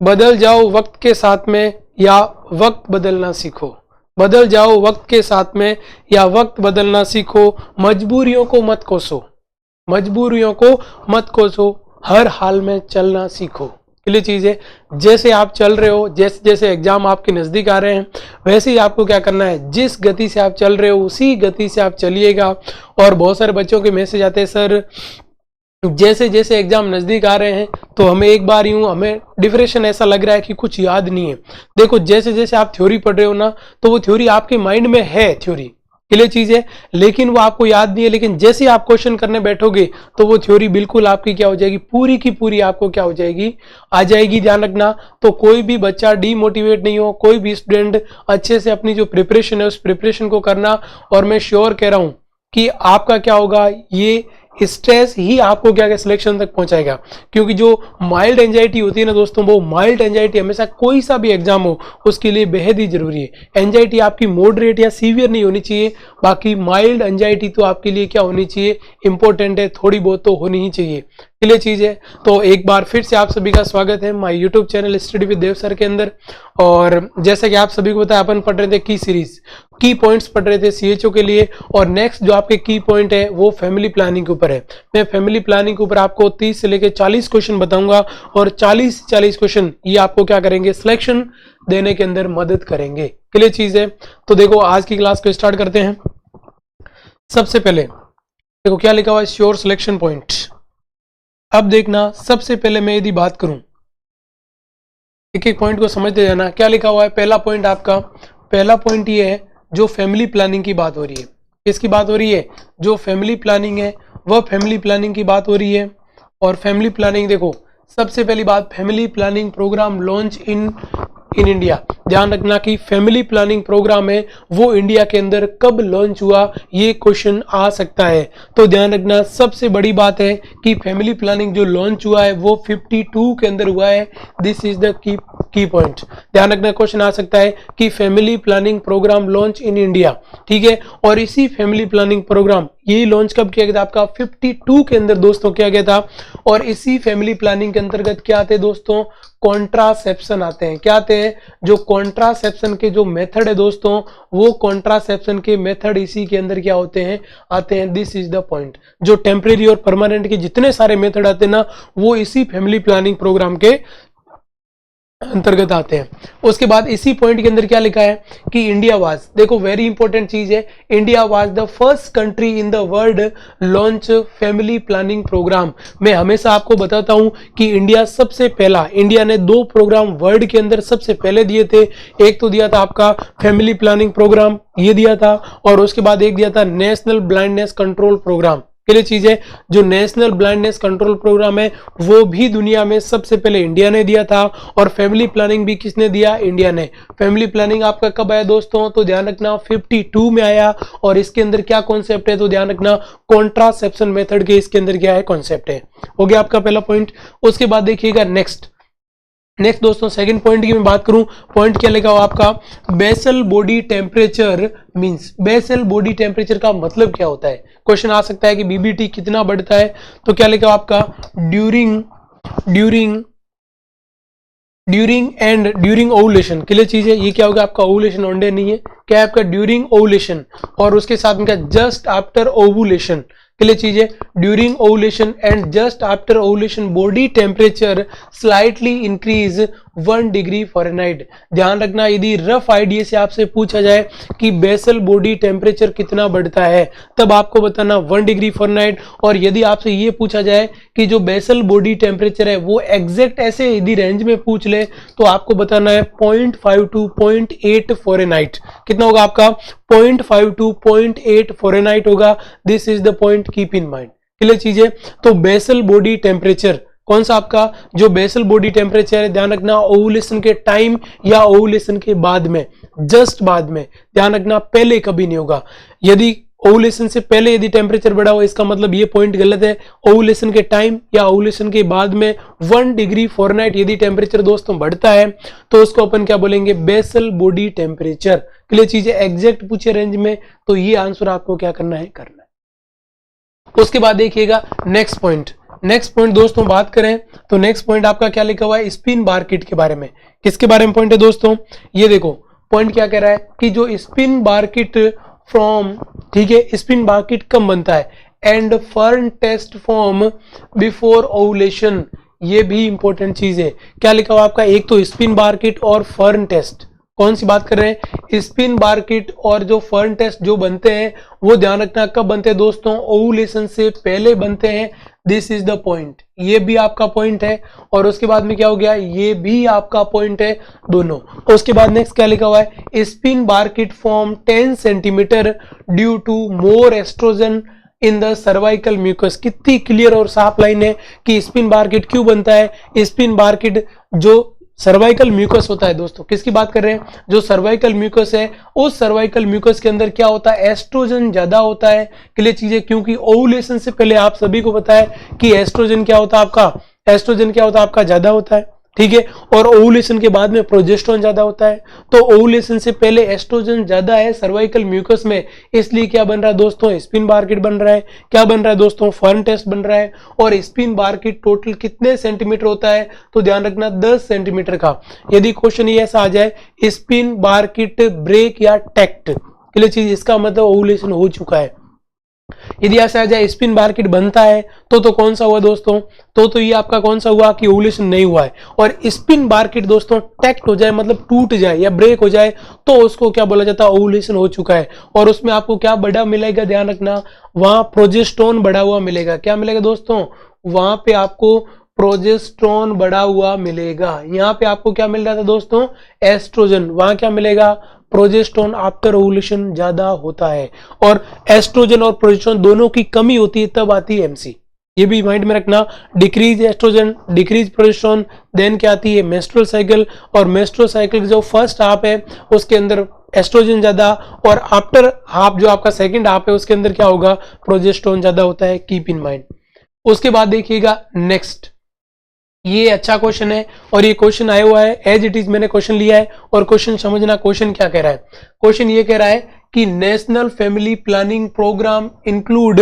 बदल जाओ वक्त के साथ में या वक्त बदलना सीखो। बदल जाओ वक्त के साथ में या वक्त बदलना सीखो। मजबूरियों को मत कोसो, मजबूरियों को मत कोसो, हर हाल में चलना सीखो। क्लियर चीज है। जैसे आप चल रहे हो, जैसे जैसे एग्जाम आपके नजदीक आ रहे हैं, वैसे ही आपको क्या करना है, जिस गति से आप चल रहे हो उसी गति से आप चलिएगा। और बहुत सारे बच्चों के मैसेज आते हैं, सर जैसे जैसे एग्जाम नजदीक आ रहे हैं तो हमें एक बार यूं हमें डिप्रेशन ऐसा लग रहा है कि कुछ याद नहीं है। देखो जैसे जैसे आप थ्योरी पढ़ रहे हो ना, तो वो थ्योरी आपके माइंड में है, थ्योरी क्लियर चीज है, लेकिन वो आपको याद नहीं है। लेकिन जैसे आप क्वेश्चन करने बैठोगे तो वो थ्योरी बिल्कुल आपकी क्या हो जाएगी, पूरी की पूरी आपको क्या हो जाएगी, आ जाएगी। ध्यान रखना। तो कोई भी बच्चा डीमोटिवेट नहीं हो, कोई भी स्टूडेंट अच्छे से अपनी जो प्रिपरेशन है उस प्रिपरेशन को करना। और मैं श्योर कह रहा हूं कि आपका क्या होगा, ये स्ट्रेस ही आपको क्या सिलेक्शन तक पहुंचाएगा। क्योंकि जो माइल्ड एंजाइटी होती है ना दोस्तों, वो माइल्ड एंजाइटी हमेशा कोई सा भी एग्जाम हो उसके लिए बेहद ही जरूरी है। एंजाइटी आपकी मॉडरेट या सीवियर नहीं होनी चाहिए, बाकी माइल्ड एंजाइटी तो आपके लिए क्या होनी चाहिए, इंपॉर्टेंट है, थोड़ी बहुत तो होनी ही चाहिए। क्लियर चीज है। तो एक बार फिर से आप सभी का स्वागत है my YouTube channel study with Dev sir के अंदर। और जैसे कि आप सभी को पता है, अपन पढ़ रहे थे की सीरीज, की पॉइंट्स पढ़ रहे थे सीएचओ के लिए। और नेक्स्ट जो आपके की पॉइंट है वो फैमिली प्लानिंग के ऊपर है। मैं फैमिली प्लानिंग के ऊपर आपको 30 से लेकर 40 क्वेश्चन बताऊंगा, और 40 क्वेश्चन ये आपको क्या करेंगे, सिलेक्शन देने के अंदर मदद करेंगे। क्लियर चीज है। तो देखो आज की क्लास को स्टार्ट करते हैं। सबसे पहले देखो क्या लिखा हुआ है, श्योर सिलेक्शन पॉइंट। अब देखना, सबसे पहले मैं यदि बात करूं, एक एक पॉइंट को समझते जाना। क्या लिखा हुआ है, पहला पॉइंट आपका, पहला पॉइंट ये है जो फैमिली प्लानिंग की बात हो रही है। किसकी बात हो रही है, जो फैमिली प्लानिंग है वह फैमिली प्लानिंग की बात हो रही है। और फैमिली प्लानिंग देखो, सबसे पहली बात, family planning programme launch in India. ध्यान रखना कि फैमिली प्लानिंग प्रोग्राम है वो इंडिया के अंदर कब लॉन्च हुआ, ये क्वेश्चन आ सकता है। तो ध्यान रखना, सबसे बड़ी बात है कि फैमिली प्लानिंग जो लॉन्च हुआ है वो 52 के अंदर हुआ है। This is the key point. ध्यान रखना, क्वेश्चन आ सकता है कि family planning programme launch in India, ठीक है। और इसी फैमिली प्लानिंग प्रोग्राम ये लॉन्च कब किया गया था, आपका 52 के अंदर दोस्तों किया गया था। और इसी फैमिली प्लानिंग के अंतर्गत क्या आते हैं दोस्तों, कॉन्ट्रासेप्शन आते हैं। क्या आते हैं, जो कॉन्ट्रासेप्शन के जो मेथड है दोस्तों, वो कॉन्ट्रासेप्शन के मेथड इसी के अंदर क्या होते हैं, आते हैं। This is the point. जो टेम्परेरी और परमानेंट के जितने सारे मेथड आते हैं ना, वो इसी फैमिली प्लानिंग प्रोग्राम के अंतर्गत आते हैं। उसके बाद इसी पॉइंट के अंदर क्या लिखा है कि इंडिया वाज, देखो वेरी इंपॉर्टेंट चीज है, India was the first country in the world launch family planning programme. मैं हमेशा आपको बताता हूं कि इंडिया सबसे पहला, इंडिया ने 2 प्रोग्राम वर्ल्ड के अंदर सबसे पहले दिए थे। एक तो दिया था आपका फैमिली प्लानिंग प्रोग्राम, ये दिया था, और उसके बाद एक दिया था national blindness control programme. Clear चीज है। जो नेशनल ब्लाइंडनेस कंट्रोल प्रोग्राम है वो भी दुनिया में सबसे पहले इंडिया ने दिया था। और फैमिली प्लानिंग भी किसने दिया, इंडिया ने। फैमिली प्लानिंग आपका कब आया दोस्तों, तो ध्यान रखना 52 में आया। और इसके अंदर क्या कॉन्सेप्ट है, तो ध्यान रखना कॉन्ट्रासेप्शन मेथड के इसके अंदर क्या है, कॉन्सेप्ट है। हो गया आपका पहला पॉइंट। उसके बाद देखिएगा नेक्स्ट दोस्तों, सेकंड पॉइंट की मैं बात करूं, पॉइंट क्या लिखा हुआ आपका, basal body temperature means, basal body temperature का मतलब क्या होता है। क्वेश्चन आ सकता है कि बीबीटी कितना बढ़ता है, तो क्या लिखा हुआ आपका, ड्यूरिंग ओवुलेशन। क्लियर चीज है। ये क्या होगा आपका, ओवुलेशन ऑन डे नहीं है, क्या है आपका ड्यूरिंग ओवुलेशन। और उसके साथ में क्या, जस्ट आफ्टर ओवुलेशन। क्लियर चीज है। During ovulation and just after ovulation body temperature slightly increase 1 degree Fahrenheit. ध्यान रखना, यदि रफ आइडिया से आपसे पूछा जाए कि बेसल बॉडी टेम्परेचर कितना बढ़ता है, तब आपको बताना 1 डिग्री फ़ारेनहाइट। और यदि आपसे ये पूछा जाए कि जो बेसल बॉडी टेम्परेचर है वो एग्जैक्ट ऐसे यदि रेंज में पूछ ले, तो आपको बताना है 0.5 to 0.8 फ़ारेनहाइट। कितना होगा आपका, 0.5 to 0.8 फ़ारेनहाइट होगा। This is the point, keep in mind. Clear चीजें। तो बेसल बॉडी टेम्परेचर कौन सा आपका, जो बेसल बॉडी टेम्परेचर है, ध्यान रखना ओवुलेशन के टाइम या ओवुलेशन के बाद में, जस्ट बाद में। ध्यान रखना, पहले कभी नहीं होगा। यदि ओवुलेशन से पहले यदि टेम्परेचर बढ़ा हो, इसका मतलब ये पॉइंट गलत है। ओवुलेशन के टाइम या ओवुलेशन के बाद में 1 डिग्री फ़ारेनहाइट यदि टेम्परेचर दोस्तों बढ़ता है, तो उसको अपन क्या बोलेंगे, बेसल बॉडी टेम्परेचर। क्लियर चीज है। एग्जैक्ट पूछे रेंज में, तो ये आंसर आपको क्या करना है, करना है। उसके बाद देखिएगा नेक्स्ट पॉइंट, नेक्स्ट पॉइंट दोस्तों बात करें तो नेक्स्ट पॉइंट आपका क्या लिखा हुआ है, स्पिन बार किट के बारे में। किसके बारे में पॉइंट है दोस्तों, ये देखो पॉइंट क्या कह रहा है कि जो स्पिन बार किट फ्रॉम, ठीक है, स्पिन बार किट कब बनता है, and fern test form before ovulation. ये भी इंपॉर्टेंट चीज है। क्या लिखा हुआ आपका, एक तो स्पिन बार किट और फर्न टेस्ट। कौन सी बात कर रहे हैं, स्पिन बार किट और जो फर्न टेस्ट जो बनते हैं वो ध्यान रखना कब बनते हैं दोस्तों, ओवुलेशन से पहले बनते हैं। दिस इज द पॉइंट, ये भी आपका पॉइंट है और उसके बाद में क्या हो गया, ये भी आपका पॉइंट है दोनों। उसके बाद नेक्स्ट क्या लिखा हुआ है, spinnbarkeit form 10 centimetre due to more oestrogen in the cervical mucus. कितनी क्लियर और साफ लाइन है कि स्पिन बार किट क्यों बनता है। स्पिन बार किट जो सर्वाइकल म्यूकस होता है दोस्तों, किसकी बात कर रहे हैं, जो सर्वाइकल म्यूकस है, उस सर्वाइकल म्यूकस के अंदर क्या होता है, एस्ट्रोजन ज्यादा होता है। क्लियर चीज है, क्योंकि ओवुलेशन से पहले आप सभी को पता है कि एस्ट्रोजन क्या होता है आपका, एस्ट्रोजन क्या होता है आपका, ज्यादा होता है, ठीक है, और ओवुलेशन के बाद में प्रोजेस्टेरोन ज्यादा होता है। तो ओवुलेशन से पहले एस्ट्रोजन ज्यादा है सर्वाइकल म्यूकस में, इसलिए क्या बन रहा है दोस्तों, स्पिन बार किट बन रहा है। क्या बन रहा है दोस्तों, फर्न टेस्ट बन रहा है। और स्पिन बार किट टोटल कितने सेंटीमीटर होता है, तो ध्यान रखना 10 सेंटीमीटर का। यदि क्वेश्चन ये ऐसा आ जाए, स्पिन बार किट ब्रेक या टेक्ट, क्लियर चीज, इसका मतलब ओवुलेशन हो चुका है। यदि ऐसा आ जाए स्पिन बार किट बनता है तो कौन सा हुआ दोस्तों, तो ये आपका कौन सा हुआ कि ओवुलेशन नहीं हुआ है। और स्पिन बार किट दोस्तों टेक्ट हो जाए, मतलब टूट जाए या ब्रेक हो जाए, तो उसको क्या बोला जाता है, ओवुलेशन हो चुका है। और उसमें आपको क्या बड़ा मिलेगा, ध्यान रखना, वहां प्रोजेस्टेरोन बढ़ा हुआ मिलेगा। क्या मिलेगा दोस्तों, वहां पे आपको प्रोजेस्टेरोन बढ़ा हुआ मिलेगा। यहाँ पे आपको क्या मिल रहा था दोस्तों, एस्ट्रोजन, वहां क्या मिलेगा, प्रोजेस्टेरोन आफ्टर ओवुलेशन ज्यादा होता है। और एस्ट्रोजन और प्रोजेस्टेरोन दोनों की कमी होती है तब आती है एमसी। ये भी माइंड में रखना, decrease oestrogen, decrease progesterone, then क्या आती है मेंस्ट्रुअल साइकिल। और मेंस्ट्रुअल साइकिल जो फर्स्ट हाफ है उसके अंदर एस्ट्रोजन ज्यादा, और आफ्टर हाफ जो आपका सेकंड हाफ है उसके अंदर क्या होगा, प्रोजेस्टेरोन ज्यादा होता है। Keep in mind. उसके बाद देखिएगा नेक्स्ट, ये अच्छा क्वेश्चन है और ये क्वेश्चन आया हुआ है एज इट इज, मैंने क्वेश्चन लिया है और क्वेश्चन समझना। क्वेश्चन क्या कह रहा है, क्वेश्चन ये कह रहा है कि national family planning programme include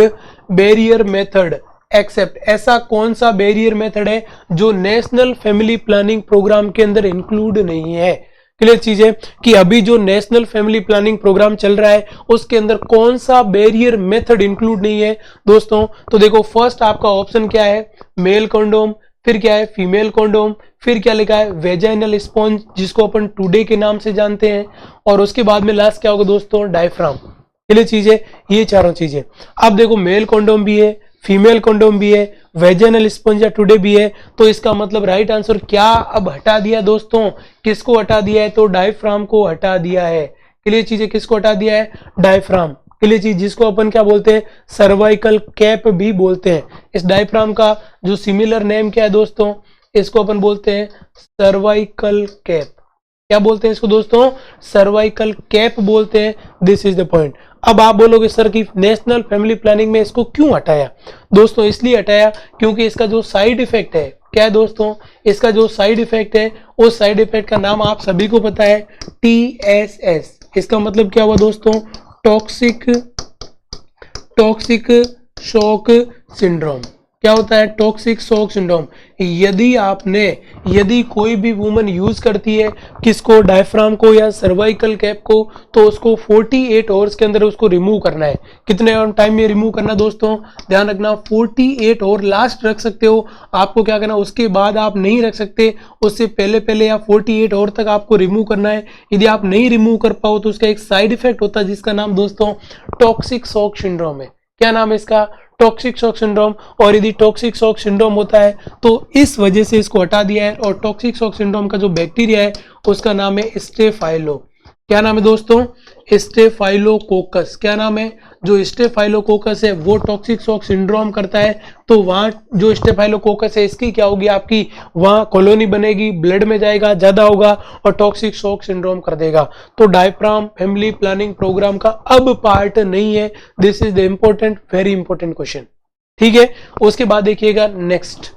barrier method except. ऐसा कौन सा बैरियर मेथड है जो नेशनल फैमिली प्लानिंग प्रोग्राम के अंदर इंक्लूड नहीं है। क्लियर चीज है कि अभी जो नेशनल फैमिली प्लानिंग प्रोग्राम चल रहा है उसके अंदर कौन सा बैरियर मेथड इंक्लूड नहीं है दोस्तों। तो देखो फर्स्ट आपका ऑप्शन क्या है, मेल कंडोम, फिर क्या है फीमेल कंडोम, फिर क्या लिखा है वेजाइनल स्पॉन्ज जिसको अपन टुडे के नाम से जानते हैं, और उसके बाद में लास्ट क्या होगा दोस्तों, डायफ्राम। क्लियर चीज है, ये चारों चीजें। अब देखो मेल कंडोम भी है, फीमेल कंडोम भी है, वेजाइनल स्पॉन्ज या टुडे भी है, तो इसका मतलब राइट आंसर क्या अब हटा दिया दोस्तों, किसको हटा दिया है, तो डायफ्राम को हटा दिया है। क्लियर चीज है, किसको हटा दिया है, डायफ्राम। क्लियर चीज, जिसको अपन क्या बोलते हैं, सर्वाइकल कैप भी बोलते हैं। इस डायफ्राम का जो सिमिलर नेम क्या है दोस्तों, इसको अपन बोलते हैं सर्वाइकल कैप। क्या बोलते हैं इसको दोस्तों, सर्वाइकल कैप बोलते हैं। This is the point. अब आप बोलोगे सर कि नेशनल फैमिली प्लानिंग में इसको क्यों हटाया दोस्तों, इसलिए हटाया क्योंकि इसका जो साइड इफेक्ट है, क्या है दोस्तों, इसका जो साइड इफेक्ट है उस साइड इफेक्ट का नाम आप सभी को पता है, TSS। इसका मतलब क्या हुआ दोस्तों, टॉक्सिक शॉक सिंड्रोम। क्या होता है, टॉक्सिक शॉक सिंड्रोम। यदि कोई भी वुमन यूज करती है किसको, डायफ्राम को या सर्वाइकल कैप को, तो उसको 48 आवर्स के अंदर उसको रिमूव करना है। कितने टाइम में रिमूव करना दोस्तों, ध्यान रखना 48 आवर लास्ट रख सकते हो, आपको क्या करना उसके बाद आप नहीं रख सकते, उससे पहले या 48 आवर तक आपको रिमूव करना है। यदि आप नहीं रिमूव कर पाओ तो उसका एक साइड इफेक्ट होता है जिसका नाम दोस्तों टॉक्सिक शॉक सिंड्रोम है। क्या नाम है इसका, टॉक्सिक शॉक सिंड्रोम। और यदि टॉक्सिक शॉक सिंड्रोम होता है तो इस वजह से इसको हटा दिया है। और टॉक्सिक शॉक सिंड्रोम का जो बैक्टीरिया है उसका नाम है स्टेफाइलो। क्या नाम है दोस्तों, स्टेफाइलोकोकस। क्या नाम है, जो स्टेफाइलोकोकस है वो टॉक्सिक शॉक सिंड्रोम करता है। तो वहां जो स्टेफाइलोकोकस है इसकी क्या होगी, आपकी वहां कॉलोनी बनेगी, ब्लड में जाएगा, ज्यादा होगा और टॉक्सिक शॉक सिंड्रोम कर देगा। तो डायफ्राम फैमिली प्लानिंग प्रोग्राम का अब पार्ट नहीं है। This is the important, very important question, ठीक है। उसके बाद देखिएगा नेक्स्ट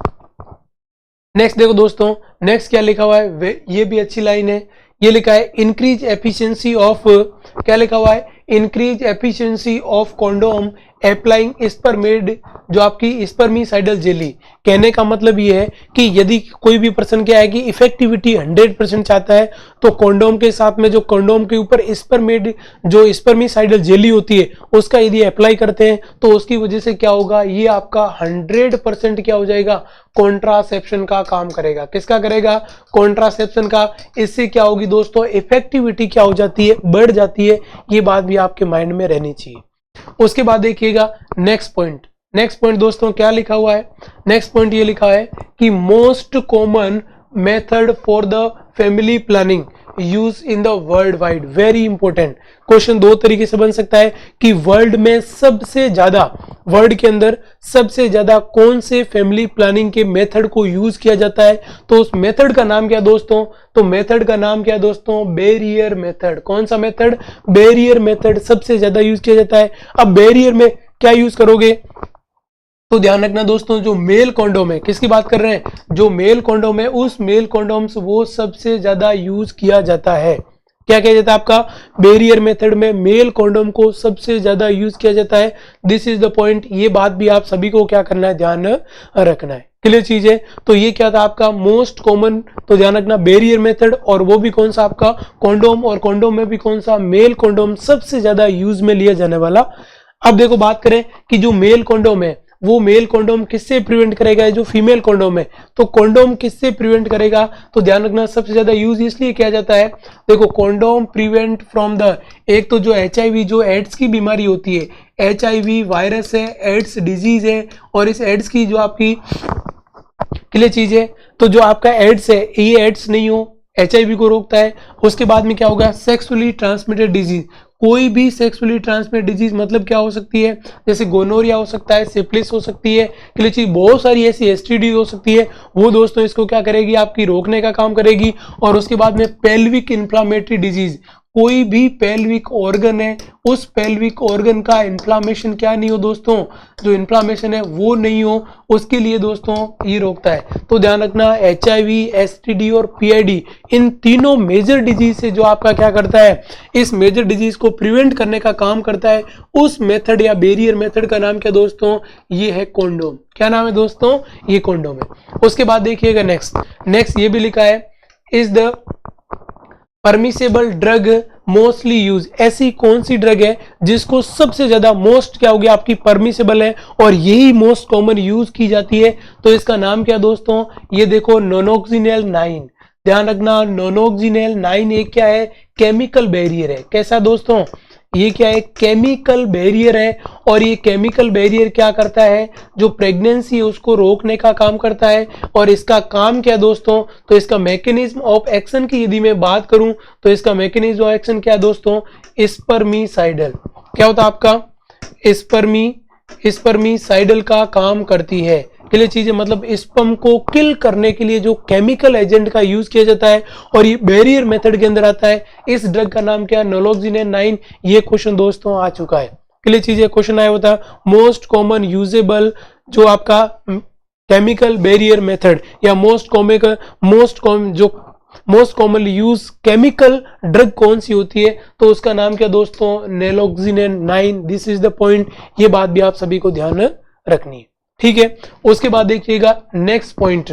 देखो दोस्तों, नेक्स्ट क्या लिखा हुआ है, ये भी अच्छी लाइन है। ये लिखा है इंक्रीज एफिशिएंसी ऑफ, क्या लिखा हुआ है, increase efficiency of condom applying स्पर्मेड जो आपकी स्पर्मिसाइडल जेली। कहने का मतलब ये है कि यदि कोई भी पर्सन क्या है कि इफेक्टिविटी 100% चाहता है तो कॉन्डोम के साथ में जो कॉन्डोम के ऊपर स्पर्मेड जो स्पर्मिसाइडल जेली होती है उसका यदि अप्लाई करते हैं तो उसकी वजह से क्या होगा, ये आपका 100% क्या हो जाएगा, कॉन्ट्रासेप्शन का काम करेगा। किसका करेगा, कॉन्ट्रासेप्शन का। इससे क्या होगी दोस्तों, इफेक्टिविटी क्या हो जाती है, बढ़ जाती है। ये बात भी आपके माइंड में रहनी चाहिए। उसके बाद देखिएगा नेक्स्ट पॉइंट। नेक्स्ट पॉइंट दोस्तों क्या लिखा हुआ है, नेक्स्ट पॉइंट ये लिखा है कि most common method for the family planning use in the world wide. Very important question दो तरीके से बन सकता है कि वर्ल्ड में सबसे ज्यादा, वर्ल्ड के अंदर सबसे ज्यादा कौन से फैमिली प्लानिंग के मेथड को यूज किया जाता है, तो उस मेथड का नाम क्या दोस्तों, तो मेथड का नाम क्या दोस्तों, बैरियर मेथड। कौन सा मेथड, बैरियर मेथड सबसे ज्यादा यूज किया जाता है। अब बैरियर में क्या यूज करोगे, तो ध्यान रखना दोस्तों, जो मेल कॉन्डोम है, किसकी बात कर रहे हैं, जो मेल कॉन्डोम है उस मेल कॉन्डोम्स वो सबसे ज्यादा यूज किया जाता है। क्या किया जाता है आपका, बैरियर मेथड में मेल कॉन्डोम को सबसे ज्यादा यूज किया जाता है। This is the point. ये बात भी आप सभी को क्या करना है, ध्यान रखना है। क्लियर चीज है। तो ये क्या था आपका मोस्ट कॉमन, तो ध्यान रखना बैरियर मेथड, और वो भी कौन सा आपका कॉन्डोम, और कॉन्डोम में भी कौन सा, मेल कॉन्डोम सबसे ज्यादा यूज में लिया जाने वाला। अब देखो बात करें कि जो मेल कॉन्डोम है वो मेल कॉन्डोम किससे प्रिवेंट करेगा, जो फीमेल कॉन्डोम है तो कॉन्डोम किससे प्रिवेंट करेगा, तो ध्यान रखना सबसे ज्यादा यूज इसलिए किया जाता है, देखो कॉन्डोम प्रिवेंट फ्रॉम द, एक तो जो HIV जो एड्स की बीमारी होती है, HIV वायरस है, एड्स डिजीज है, और इस एड्स की जो आपकी क्लियर चीज है, तो जो आपका एड्स है ये एड्स नहीं हो, HIV को रोकता है। उसके बाद में क्या होगा, सेक्सुअली ट्रांसमिटेड डिजीज, कोई भी सेक्सुअली ट्रांसमिटेड डिजीज मतलब क्या हो सकती है, जैसे गोनोरिया हो सकता है, सिफिलिस हो सकती है, क्लियर चीज, बहुत सारी ऐसी STD हो सकती है, वो दोस्तों इसको क्या करेगी, आपकी रोकने का काम करेगी। और उसके बाद में पेल्विक इन्फ्लामेटरी डिजीज, कोई भी पेल्विक ऑर्गन है उस पेल्विक ऑर्गन का इन्फ्लामेशन क्या नहीं हो दोस्तों, जो इन्फ्लामेशन है वो नहीं हो, उसके लिए दोस्तों ये रोकता है। तो ध्यान रखना HIV, STD और PID इन तीनों मेजर डिजीज से जो आपका क्या करता है, इस मेजर डिजीज को प्रिवेंट करने का काम करता है। उस मेथड या बैरियर मेथड का नाम क्या दोस्तों, ये है कॉन्डोम। क्या नाम है दोस्तों, ये कॉन्डोम है। उसके बाद देखिएगा नेक्स्ट ये भी लिखा है, is the permissible drug mostly use, ऐसी कौन सी ड्रग है जिसको सबसे ज्यादा मोस्ट क्या होगी आपकी परमिसेबल है और यही मोस्ट कॉमन यूज की जाती है, तो इसका नाम क्या दोस्तों, ये देखो नोनोक्सिनेल 9। ध्यान रखना नोनोक्सिनेल 9 एक क्या है, केमिकल बैरियर है। कैसा दोस्तों, ये क्या है, केमिकल बैरियर है, और ये केमिकल बैरियर क्या करता है, जो प्रेगनेंसी है उसको रोकने का काम करता है। और इसका काम क्या दोस्तों, तो इसका मैकेनिज्म ऑफ एक्शन की यदि मैं बात करूं तो इसका मैकेनिज्म ऑफ एक्शन क्या है दोस्तों, स्पर्मिसाइडल। क्या होता है आपका, स्पर्मिसाइडल का काम करती है। क्लियर चीज है, मतलब स्पर्म को किल करने के लिए जो केमिकल एजेंट का यूज किया जाता है और ये बैरियर मेथड के अंदर आता है। इस ड्रग का नाम क्या है, नोलोक्सिनेल 9। ये क्वेश्चन दोस्तों आ चुका है। क्लियर चीज है, क्वेश्चन आया होता मोस्ट कॉमन यूजेबल जो आपका केमिकल बैरियर मेथड या most commonly use chemical drug कौन सी होती है, तो उसका नाम क्या दोस्तों, नोलोक्सिनेल 9। This is the point. ये बात भी आप सभी को ध्यान रखनी है, ठीक है। उसके बाद देखिएगा नेक्स्ट पॉइंट,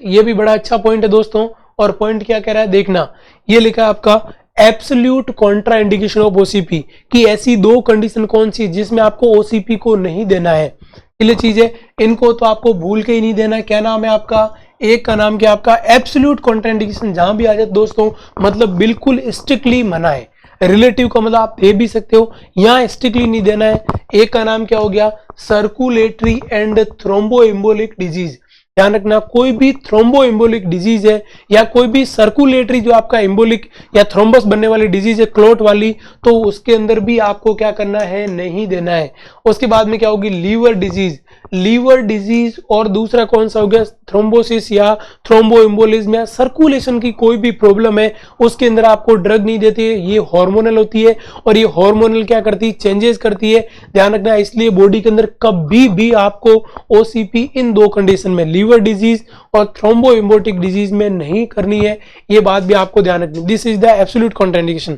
ये भी बड़ा अच्छा पॉइंट है दोस्तों। और पॉइंट क्या कह रहा है देखना, ये लिखा है आपका absolute Contra indication of OCP, कि ऐसी दो कंडीशन कौन सी जिसमें आपको OCP को नहीं देना है। क्लियर चीज है, इनको तो आपको भूल के ही नहीं देना है। क्या नाम है आपका, एक का नाम क्या आपका एब्सोल्यूट कॉन्ट्रा इंडिकेशन, जहां भी आ जाए दोस्तों मतलब बिल्कुल स्ट्रिक्टली मना है। रिलेटिव का मतलब आप दे भी सकते हो, यहां स्ट्रिक्टली नहीं देना है। एक का नाम क्या हो गया, सर्कुलेटरी एंड थ्रोम्बो एम्बोलिक डिजीज। ध्यान रखना कोई भी थ्रोम्बो एम्बोलिक डिजीज है या कोई भी सर्कुलेटरी जो आपका एम्बोलिक या थ्रोम्बस बनने वाली डिजीज है, क्लोट वाली, तो उसके अंदर भी आपको क्या करना है, नहीं देना है। उसके बाद में क्या होगी, लीवर डिजीज, और दूसरा कौन सा हो गया, थ्रोम्बोसिस या थ्रोम्बो एम्बोलिज्म या सर्कुलेशन की कोई भी प्रॉब्लम है उसके अंदर आपको ड्रग नहीं देती है। ये हार्मोनल होती है और ये हार्मोनल क्या करती है, चेंजेस करती है। ध्यान रखना, इसलिए बॉडी के अंदर कभी भी आपको OCP इन दो कंडीशन में, लीवर डिजीज और थ्रोम्बो एम्बोलिक डिजीज में नहीं करनी है। ये बात भी आपको ध्यान रखनी। This is the absolute contraindication.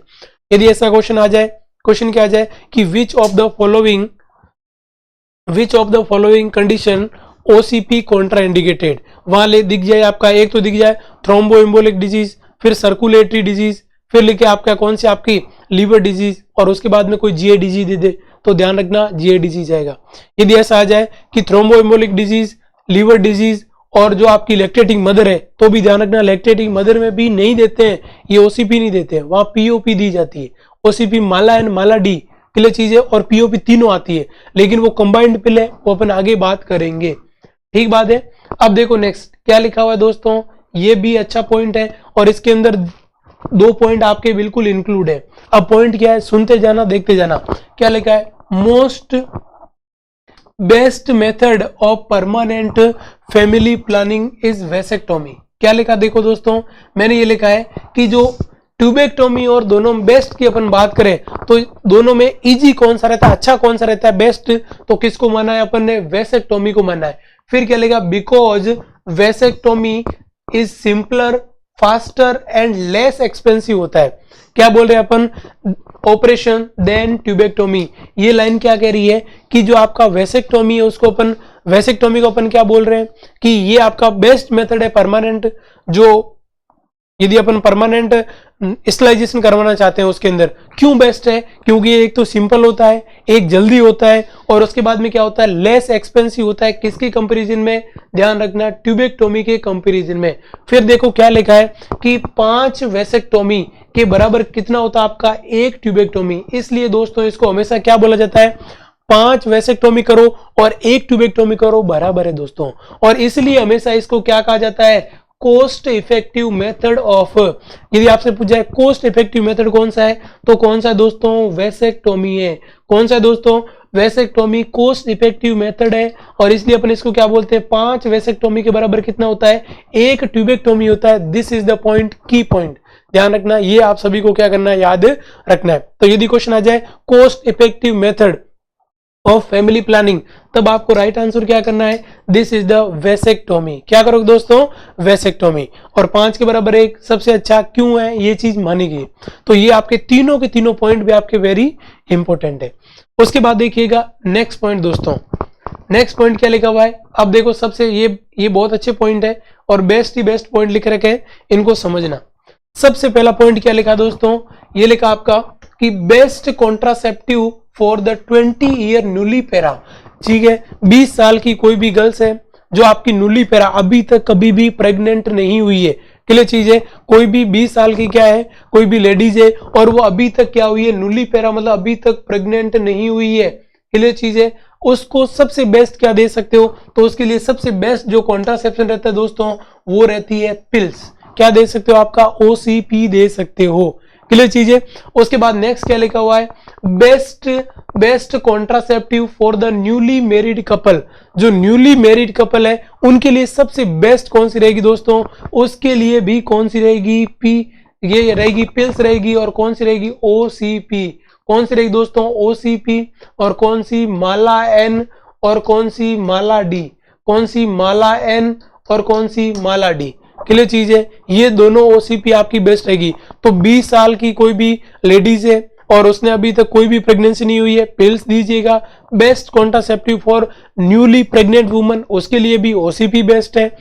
यदि ऐसा क्वेश्चन आ जाए, क्वेश्चन क्या आ जाए कि which of the following which of the following condition OCP Contra indicated, वहां ले दिख जाए आपका, एक तो दिख जाए थ्रोम्बो एम्बोलिक डिजीज, फिर सर्कुलेटरी डिजीज, फिर लिखे आपका कौन सी आपकी लीवर डिजीज, और उसके बाद में कोई जीए डिजीज दे दे तो ध्यान रखना जीए डिजीज आएगा। यदि ऐसा आ जाए कि thromboembolic disease, liver disease और जो आपकी लैक्टेटिंग मदर है तो भी ध्यान रखना लैक्टेटिंग मदर में भी नहीं देते हैं, ये ओसीपी नहीं देते हैं, वहां पीओपी दी जाती है। OCP Mala and Mala D clear चीज है, और पीओपी तीनों आती है, लेकिन वो कंबाइंड पिल है, वो अपन आगे बात करेंगे, ठीक बात है। अब देखो नेक्स्ट क्या लिखा हुआ है दोस्तों, ये भी अच्छा पॉइंट है और इसके अंदर 2 पॉइंट आपके बिल्कुल इंक्लूड है। अब पॉइंट क्या है, सुनते जाना देखते जाना। क्या लिखा है, most best method of permanent family planning is vasectomy. क्या लिखा देखो दोस्तों, मैंने ये लिखा है कि जो ट्यूबेक्टोमी और दोनों बेस्ट की अपन बात करें तो दोनों में इजी कौन सा रहता है, अच्छा कौन सा रहता है, बेस्ट तो किसको माना है अपन ने, वैसेक्टोमी को माना है। फिर क्या लिखा, because vasectomy is simpler, faster and less expensive होता है। क्या बोल रहे हैं अपन, ऑपरेशन देन ट्यूबेक्टोमी। ये लाइन क्या कह रही है कि जो आपका वैसेक्टोमी है उसको अपन, वैसेक्टोमी को अपन क्या बोल रहे हैं कि ये आपका बेस्ट मेथड है परमानेंट, जो यदि अपन परमानेंट स्टरलाइजेशन करवाना चाहते हैं उसके अंदर। क्यों बेस्ट है, क्योंकि एक तो सिंपल होता है, एक जल्दी होता है, और उसके बाद में क्या होता है, लेस एक्सपेंसिव होता है। किसके कंपैरिजन में, ध्यान रखना ट्यूबेक्टोमी के कंपैरिजन में। फिर देखो क्या लिखा है कि 5 वैसेक्टोमी के बराबर कितना होता है आपका, 1 ट्यूबेक्टोमी। इसलिए दोस्तों इसको हमेशा क्या बोला जाता है, 5 वैसेक्टोमी करो और 1 ट्यूबेक्टोमी करो बराबर है दोस्तों। और इसलिए हमेशा इसको क्या कहा जाता है, कोस्ट इफेक्टिव मेथड ऑफ। यदि आपसे पूछा है कोस्ट इफेक्टिव मेथड कौन सा है, तो कौन सा है दोस्तों, वैसेक्टोमी है। कौन सा है दोस्तों, वैसेक्टोमी कोस्ट इफेक्टिव मेथड है, और इसलिए अपन इसको क्या बोलते हैं, 5 वैसेक्टोमी के बराबर कितना होता है, 1 ट्यूबेक्टोमी होता है। दिस इज द पॉइंट, की पॉइंट ध्यान रखना, ये आप सभी को क्या करना है, याद रखना है। तो यदि क्वेश्चन आ जाए cost effective method of family planning, तब आपको राइट आंसर क्या करना है, दिस इज द वैसेक्टोमी। क्या करोगे दोस्तों, वैसेक्टोमी। और 5 के बराबर 1 सबसे अच्छा क्यों है, ये चीज मानी गई। तो ये आपके तीनों के तीनों पॉइंट भी आपके वेरी इंपॉर्टेंट है। उसके बाद देखिएगा नेक्स्ट पॉइंट दोस्तों, नेक्स्ट पॉइंट क्या लिखा हुआ है। अब देखो सबसे ये बहुत अच्छे पॉइंट है और बेस्ट ही बेस्ट पॉइंट लिख रखे हैं, इनको समझना। सबसे पहला पॉइंट क्या लिखा दोस्तों, ये लिखा आपका कि best contraceptive for the 20 year newly पेरा। ठीक है, 20 साल की कोई भी गर्ल्स है जो आपकी न्यूली पेरा, अभी तक कभी भी प्रेग्नेंट नहीं हुई है, क्लियर चीज है। कोई भी 20 साल की क्या है, कोई भी लेडीज है और वो अभी तक क्या हुई है, न्यूली पेरा मतलब अभी तक प्रेग्नेंट नहीं हुई है, क्लियर चीज है। उसको सबसे बेस्ट क्या दे सकते हो, तो उसके लिए सबसे बेस्ट जो कॉन्ट्रासेप्शन रहता है दोस्तों वो रहती है पिल्स। क्या दे सकते हो, आपका ओसीपी दे सकते हो, क्लियर चीज है। उसके बाद नेक्स्ट क्या लिखा हुआ है, best contraceptive for the newly married couple. जो न्यूली मैरिड कपल है उनके लिए सबसे बेस्ट कौन सी रहेगी दोस्तों, उसके लिए भी कौन सी रहेगी, ये रहेगी पिल्स रहेगी, और कौन सी रहेगी, ओसीपी। कौन सी रहेगी दोस्तों, ओसीपी, और कौन सी, माला एन, और कौन सी, माला डी। कौन सी, माला एन और कौन सी, माला डी, क्लियर चीज है। ये दोनों ओसीपी आपकी बेस्ट रहेगी। तो 20 साल की कोई भी लेडीज है और उसने अभी तक कोई भी प्रेगनेंसी नहीं हुई है, पिल्स दीजिएगा। Best contraceptive for newly pregnant woman, उसके लिए भी ओसीपी बेस्ट है।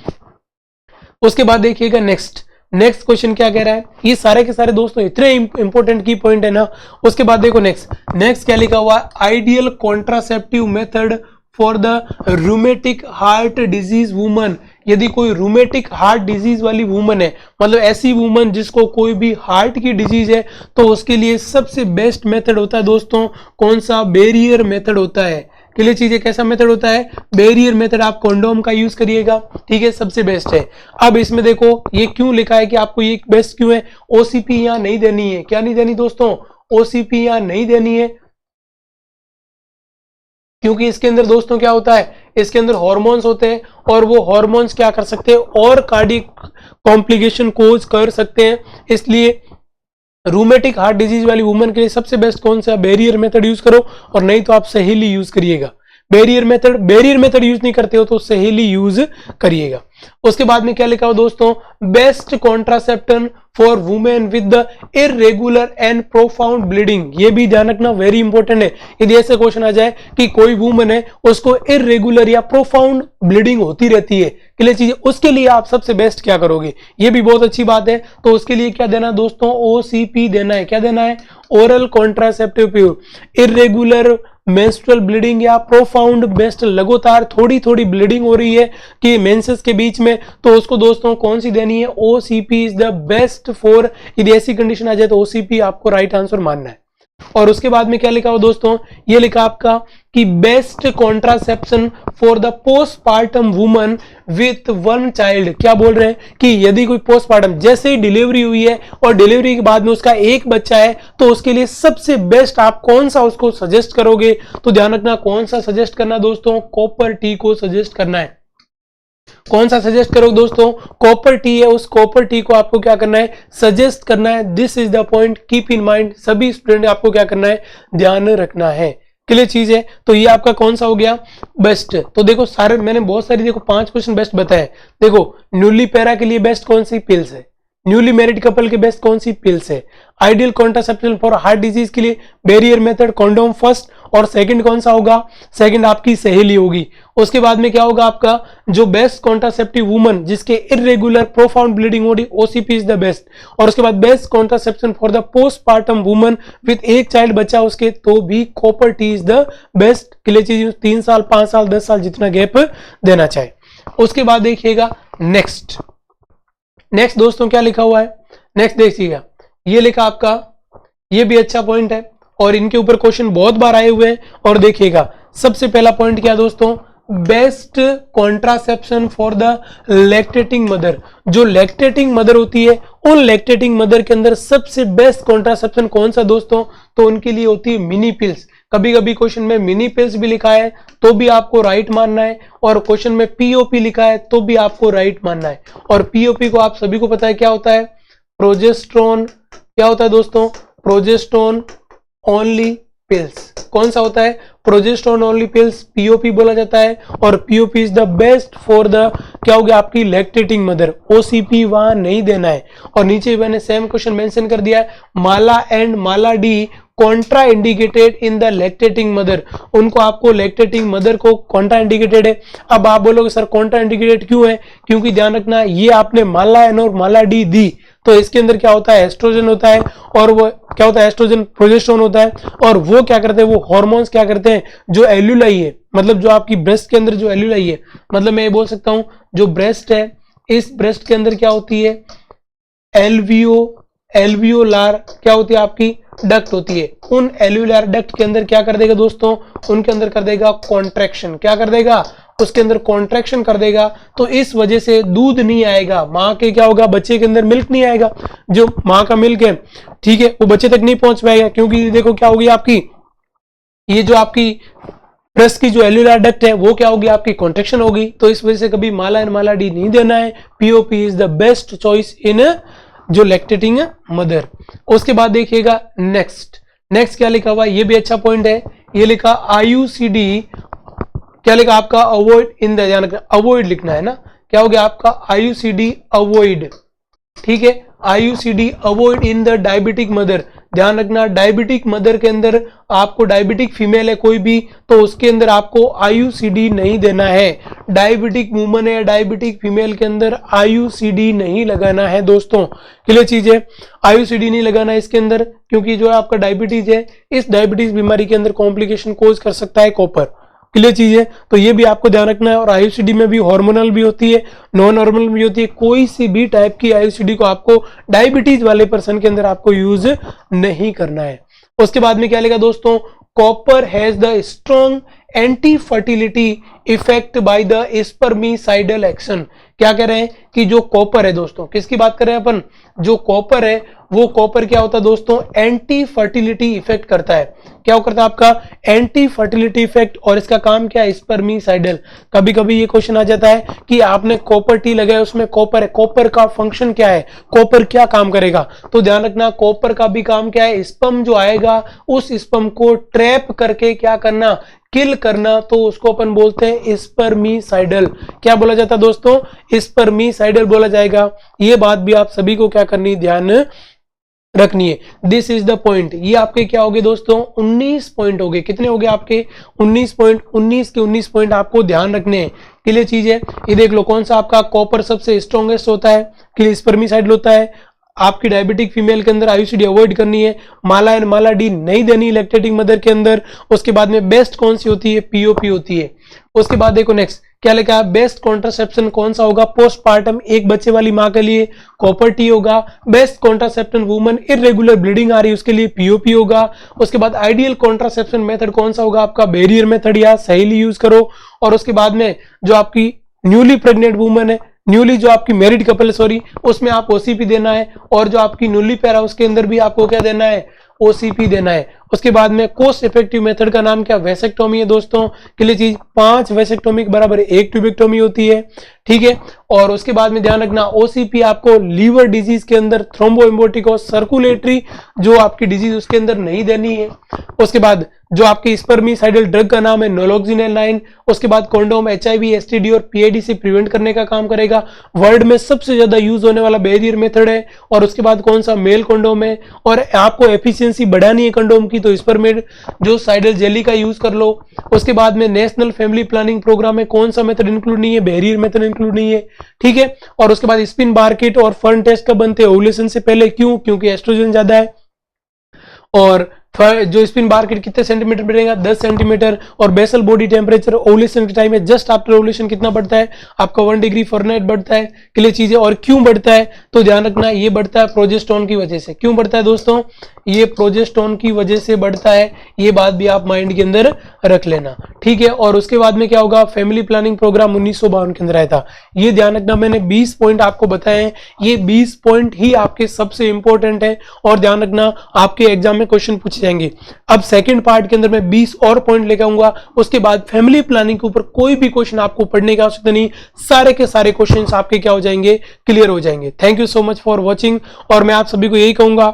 उसके बाद देखिएगा नेक्स्ट क्वेश्चन क्या कह रहा है। ये सारे के सारे दोस्तों इतने इंपॉर्टेंट की पॉइंट है ना। उसके बाद देखो नेक्स्ट क्या लिखा हुआ, ideal contraceptive method for the rheumatic heart disease woman. यदि कोई रूमेटिक हार्ट डिजीज वाली वुमन है, मतलब ऐसी वुमन जिसको कोई भी हार्ट की डिजीज है, तो उसके लिए सबसे बेस्ट मेथड होता है दोस्तों कौन सा, बेरियर मेथड होता है। क्लियर चीजें, कैसा मेथड होता है, बेरियर मेथड। आप कंडोम का यूज करिएगा, ठीक है, सबसे बेस्ट है। अब इसमें देखो ये क्यों लिखा है कि आपको ये बेस्ट क्यों है, ओसीपी यहां नहीं देनी है। क्या नहीं देनी दोस्तों, ओसीपी यहां नहीं देनी है, क्योंकि इसके अंदर दोस्तों क्या होता है, इसके अंदर हार्मोन्स होते हैं और वो हार्मोन्स क्या कर सकते हैं, और कार्डियक कॉम्प्लिकेशन कोज कर सकते हैं। इसलिए रूमेटिक हार्ट डिजीज वाली वुमन के लिए सबसे बेस्ट कौन सा, बेरियर मेथड यूज करो, और नहीं तो आप सहेली यूज करिएगा। बैरियर मेथड यूज नहीं करते हो तो सहेली यूज करिएगा। उसके बाद में क्या लिखा हो दोस्तों, best contraception for women with the irregular and profound bleeding. ये भी ध्यान रखना, वेरी इंपॉर्टेंट है। यदि ऐसा क्वेश्चन आ जाए कि कोई वुमन है उसको इरेगुलर या प्रोफाउंड ब्लीडिंग होती रहती है, क्लियर चीज, उसके लिए आप सबसे बेस्ट क्या करोगे, ये भी बहुत अच्छी बात है। तो उसके लिए क्या देना दोस्तों, OCP देना है। क्या देना है, ओरल कॉन्ट्रासेप्टिव पिल। इरेगुलर मेंस्ट्रुअल ब्लीडिंग या प्रोफाउंड बेस्ट, लगातार थोड़ी थोड़ी ब्लीडिंग हो रही है कि मेंसेस के बीच में, तो उसको दोस्तों कौन सी देनी है, OCP is the best for. यदि ऐसी कंडीशन आ जाए तो OCP आपको राइट आंसर मानना है। और उसके बाद में क्या लिखा हो दोस्तों, ये लिखा आपका कि best contraception for the postpartum woman with 1 child. क्या बोल रहे हैं कि यदि कोई पोस्टपार्टम, जैसे ही डिलीवरी हुई है और डिलीवरी के बाद में उसका एक बच्चा है, तो उसके लिए सबसे बेस्ट आप कौन सा उसको सजेस्ट करोगे। तो ध्यान रखना कौन सा सजेस्ट करना दोस्तों, कॉपर टी को सजेस्ट करना है। कौन सा सजेस्ट करोगे दोस्तों, कॉपर टी है, उस कॉपर टी को आपको क्या करना है, सजेस्ट करना है। This is the point, keep in mind, सभी स्टूडेंट आपको क्या करना है, ध्यान रखना है। क्लियर चीज है। तो ये आपका कौन सा हो गया, बेस्ट। तो देखो सारे मैंने बहुत सारी, देखो 5 क्वेश्चन बेस्ट बताए। देखो न्यूली पैरा के लिए बेस्ट कौन सी पिल्स है, न्यूली मैरिड कपल के बेस्ट कौन सी पिल्स है, ideal contraception for heart disease के लिए बैरियर मेथड, कॉन्डोम फर्स्ट, और सेकंड कौन सा होगा, सेकंड आपकी सहेली होगी। उसके बाद में क्या होगा आपका, जो बेस्ट कॉन्ट्रासेप्टिव वुमन जिसके इरेगुलर प्रोफाउंड ब्लीडिंग हो रही, OCP इज द बेस्ट। और उसके बाद best contraception for the postpartum woman with एक चाइल्ड, बच्चा उसके, तो भी copper T is the best. Clear चीज, 3 साल 5 साल 10 साल जितना गैप देना चाहे। उसके बाद देखिएगा नेक्स्ट दोस्तों क्या लिखा हुआ है, नेक्स्ट देखिएगा, ये लिखा आपका, ये भी अच्छा पॉइंट है और इनके ऊपर क्वेश्चन बहुत बार आए हुए हैं। और देखिएगा सबसे पहला पॉइंट क्या दोस्तों, best contraception for the lactating mother. जो लैक्टेटिंग मदर होती है, उन लैक्टेटिंग मदर के अंदर सबसे बेस्ट कॉन्ट्रासेप्शन कौन सा दोस्तों, तो उनके लिए होती है मिनी पिल्स। कभी कभी क्वेश्चन में मिनी पिल्स भी लिखा है तो भी आपको राइट मानना है, और क्वेश्चन में POP लिखा है तो भी आपको राइट मानना है। और POP को आप सभी को पता है क्या होता है, प्रोजेस्टेरोन। क्या होता है दोस्तों, प्रोजेस्टेरोन ओनली पिल्स। कौन सा होता है, प्रोजेस्टेरोन ओनली पिल्स, POP बोला जाता है। और POP is the best for the, क्या हो गया, आपकी लैक्टेटिंग मदर। OCP वहां नहीं देना है। और नीचे मैंने सेम क्वेश्चन मेंशन कर दिया है, Mala and Mala D contraindicated in the lactating mother. उनको आपको लैक्टेटिंग मदर को कॉन्ट्रा इंडिकेटेड है। अब आप बोलोगे सर कॉन्ट्रा इंडिकेटेड क्यों है, क्योंकि ध्यान रखना ये आपने माला एन और माला डी दी तो इसके अंदर क्या होता है, एस्ट्रोजन होता है। और वो क्या होता है, एस्ट्रोजन प्रोजेस्टेरोन होता है। और वो क्या करते हैं, वो हार्मोन्स क्या करते हैं, जो एल्यूलाई है, मतलब जो आपकी ब्रेस्ट के अंदर जो एल्यूलाई है, मतलब मैं ये बोल सकता हूं जो ब्रेस्ट है, इस ब्रेस्ट के अंदर क्या होती है, एल्वियोलार क्या होती है आपकी डक्ट होती है। उन एल्वियोलार डक्ट के अंदर क्या कर देगा दोस्तों, उनके अंदर कर देगा कॉन्ट्रैक्शन। क्या कर देगा, उसके अंदर कॉन्ट्रैक्शन कर देगा। तो इस वजह से दूध नहीं आएगा, माँ के क्या होगा, बच्चे के अंदर मिल्क नहीं आएगा। जो माँ का मिल्क है, ठीक है, वो बच्चे तक नहीं पहुंच पाएगा, क्योंकि देखो क्या होगी आपकी, ये जो आपकी ब्रेस्ट की जो एल्वियोलार डक्ट है वो क्या होगी आपकी, कॉन्ट्रैक्शन होगी। तो इस वजह से कभी माला एंड माला डी नहीं देना है। POP is the best choice in जो लैक्टेटिंग मदर। उसके बाद देखिएगा नेक्स्ट क्या लिखा हुआ है, ये भी अच्छा पॉइंट है। ये लिखा IUCD, क्या लिखा आपका, अवॉइड इन द, अवॉइड लिखना है ना, क्या हो गया आपका IUCD अवॉइड, ठीक है, IUCD avoid in the diabetic mother. ध्यान रखना डायबिटिक मदर के अंदर आपको, डायबिटिक फीमेल है कोई भी, तो उसके अंदर आपको IUCD नहीं देना है। डायबिटिक वुमन है, डायबिटिक फीमेल के अंदर IUCD नहीं लगाना है दोस्तों। क्लियर चीज है, IUCD नहीं लगाना है इसके अंदर, क्योंकि जो आपका डायबिटीज है, इस डायबिटीज बीमारी के अंदर कॉम्प्लिकेशन कोज कर सकता है कॉपर। क्लियर चीज है, तो ये भी आपको ध्यान रखना है। और IUCD में भी हार्मोनल भी होती है, नॉन हार्मोनल भी होती है। कोई सी भी टाइप की IUCD को आपको डायबिटीज वाले पर्सन के अंदर आपको यूज नहीं करना है। उसके बाद में क्या लिखा दोस्तों, copper has the strong anti fertility effect by the spermicidal action. क्या कह रहे हैं कि जो कॉपर है दोस्तों, किसकी बात कर रहे हैं अपन, जो कॉपर है वो कॉपर क्या होता है दोस्तों, एंटी फर्टिलिटी इफेक्ट करता है। क्या करता है आपका एंटी फर्टिलिटी इफेक्ट, और इसका काम क्या है स्पर्मिसाइडल। कभी कभी ये क्वेश्चन आ जाता है कि आपने कॉपर टी लगाया उसमें कॉपर है, कॉपर का फंक्शन क्या है, कॉपर क्या काम करेगा, तो ध्यान रखना कॉपर का भी काम क्या है, स्पर्म जो आएगा उस स्पर्म को ट्रैप करके क्या करना, किल करना, तो उसको अपन बोलते हैं स्पर्मिसाइडल। क्या बोला जाता है दोस्तों, स्पर्मिसाइडल बोला जाएगा। ये बात भी आप सभी को क्या करनी, ध्यान रखनी है। This is the point. ये आपके क्या हो गए दोस्तों 19 पॉइंट हो गए। कितने हो गए आपके 19 पॉइंट। 19 के 19 पॉइंट आपको ध्यान रखने हैं। क्लियर चीज है। ये देख लो कौन सा आपका कॉपर सबसे स्ट्रॉन्गेस्ट होता है, क्लियर स्पर्मिसाइडल होता है। आपकी डायबिटिक फीमेल के अंदर आईयूसीडी अवॉइड करनी है, माला एंड माला डी नहीं देनी लैक्टेटिंग मदर के अंदर। उसके बाद में बेस्ट कौन सी होती है, पीओपी होती है। उसके बाद देखो नेक्स्ट क्या लिखा है, बेस्ट कॉन्ट्रासेप्शन कौन सा होगा पोस्टपार्टम एक बच्चे वाली मां के लिए, कॉपर टी होगा। Best contraception woman irregular bleeding आ रही है उसके लिए पीओपी होगा। उसके बाद आइडियल कॉन्ट्रासेप्शन मेथड कौन सा होगा आपका, बैरियर मेथड या सही यूज करो। और उसके बाद में जो आपकी न्यूली प्रेग्नेंट वुमन है, न्यूली जो आपकी मैरिड कपल है सॉरी, उसमें आप ओसीपी देना है। और जो आपकी न्यूली पैरा उसके अंदर भी आपको क्या देना है, ओसीपी देना है। उसके बाद में कोस्ट इफेक्टिव मेथड का नाम क्या, वेसेक्टोमी है दोस्तों। क्लियर चीज, 5 वेसेक्टोमी के बराबर 1 ट्यूबेक्टोमी होती है, ठीक है। और उसके बाद में ध्यान रखना ओसीपी आपको लीवर डिजीज के अंदर, थ्रोम्बोएम्बोटिक और सर्कुलेटरी जो आपकी डिजीज उसके अंदर नहीं देनी है। उसके बाद जो आपकी स्पर्मिसाइडल ड्रग का नाम है नोलोक्सिनल 9। उसके बाद कॉन्डोम एचआईवी एसटीडी और पीआईडी से प्रिवेंट करने का काम करेगा। वर्ल्ड में सबसे ज्यादा यूज होने वाला बैरियर मेथड है। और उसके बाद कौन सा, मेल कॉन्डोम है। और आपको एफिशिएंसी बढ़ानी है कंडोम की, तो स्पर्मेड जो साइडल जेली का यूज कर लो। उसके बाद में नेशनल फैमिली प्लानिंग प्रोग्राम में कौन सा मेथड इंक्लूड नहीं है, बैरियर मेथड इंक्लूड नहीं है, ठीक है। और उसके बाद स्पिन बार किट और फर्न टेस्ट कब बनते हैं, ओव्यूलेशन से पहले। क्यों, क्योंकि एस्ट्रोजन ज्यादा है। और जो स्पिन बार किट कितने सेंटीमीटर बढ़ेगा, 10 सेंटीमीटर। और बेसल बॉडी टेम्परेचर ओव्यूलेशन के टाइम में जस्ट आफ्टर ओव्यूलेशन कितना बढ़ता है आपका, 1 डिग्री फ़ारेनहाइट बढ़ता है। क्लियर चीज है। और क्यों बढ़ता है, तो ध्यान रखना ये बढ़ता है प्रोजेस्टेरोन की वजह से। क्यों बढ़ता है दोस्तों, ये प्रोजेस्टेरोन की वजह से बढ़ता है। ये बात भी आप माइंड के अंदर रख लेना, ठीक है। और उसके बाद में क्या होगा, फैमिली प्लानिंग प्रोग्राम 1952 के अंदर आया था। ये ध्यान रखना, मैंने 20 पॉइंट आपको बताए हैं, ये 20 पॉइंट ही आपके सबसे इंपॉर्टेंट है। और ध्यान रखना आपके एग्जाम में क्वेश्चन पूछे जाएंगे। अब सेकंड पार्ट के अंदर मैं 20 और पॉइंट लेकर आऊंगा। उसके बाद फैमिली प्लानिंग के ऊपर कोई भी क्वेश्चन आपको पढ़ने की आवश्यकता नहीं, सारे के सारे क्वेश्चंस आपके क्या हो जाएंगे, क्लियर हो जाएंगे। Thank you so much for watching. और मैं आप सभी को यही कहूंगा,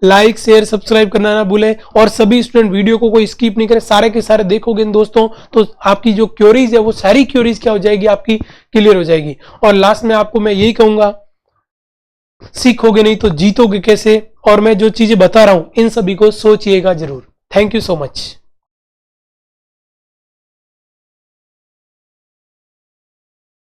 लाइक शेयर सब्सक्राइब करना ना भूलें। और सभी स्टूडेंट वीडियो को कोई स्किप नहीं करें, सारे के सारे देखोगे दोस्तों, तो आपकी जो क्वेरीज है वो सारी क्वेरीज क्या हो जाएगी, आपकी क्लियर हो जाएगी। और लास्ट में आपको मैं यही कहूंगा, सीखोगे नहीं तो जीतोगे कैसे। और मैं जो चीजें बता रहा हूं इन सभी को सोचिएगा जरूर। Thank you so much.